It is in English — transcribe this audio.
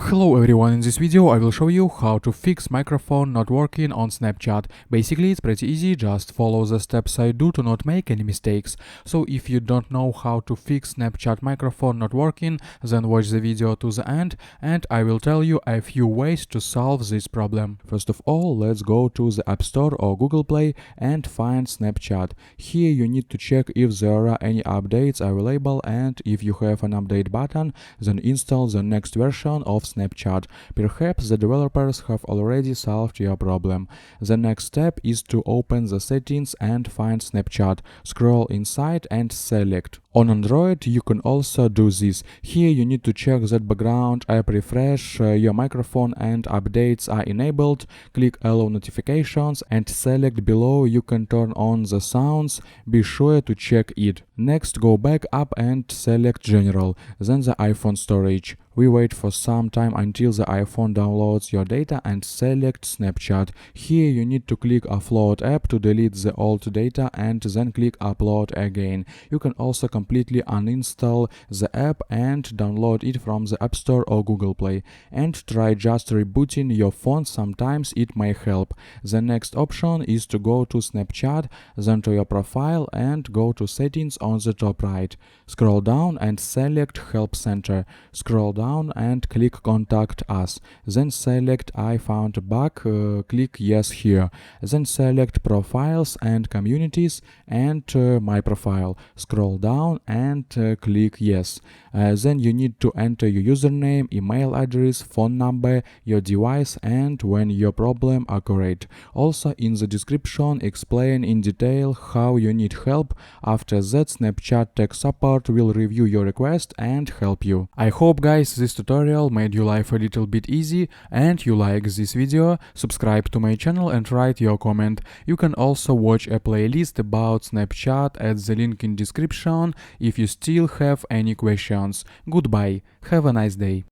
Hello everyone, in this video I will show you how to fix microphone not working on Snapchat. Basically it's pretty easy, just follow the steps I do to not make any mistakes. So if you don't know how to fix Snapchat microphone not working, then watch the video to the end and I will tell you a few ways to solve this problem. First of all, let's go to the App Store or Google Play and find Snapchat. Here you need to check if there are any updates available, and if you have an update button, then install the next version of Snapchat. Perhaps the developers have already solved your problem. The next step is to open the settings and find Snapchat. Scroll inside and select. On Android you can also do this. Here you need to check that background app refresh, your microphone and updates are enabled. Click allow notifications and select below you can turn on the sounds. Be sure to check it. Next, go back up and select general, then the iPhone storage. We wait for some time until the iPhone downloads your data and select Snapchat. Here you need to click offload app to delete the old data and then click upload again. You can also completely uninstall the app and download it from the App Store or Google Play. And try just rebooting your phone, sometimes it may help. The next option is to go to Snapchat, then to your profile and go to settings on the top right. Scroll down and select Help Center. Scroll down and click Contact Us. Then select I found a bug, click Yes here. Then select Profiles and Communities and My Profile. Scroll down and click Yes. Then you need to enter your username, email address, phone number, your device and when your problem occurred. Also in the description explain in detail how you need help. After that, Snapchat tech support will review your request and help you. I hope guys this tutorial made your life a little bit easy and you like this video. Subscribe to my channel and write your comment. You can also watch a playlist about Snapchat at the link in description if you still have any questions. Goodbye, have a nice day.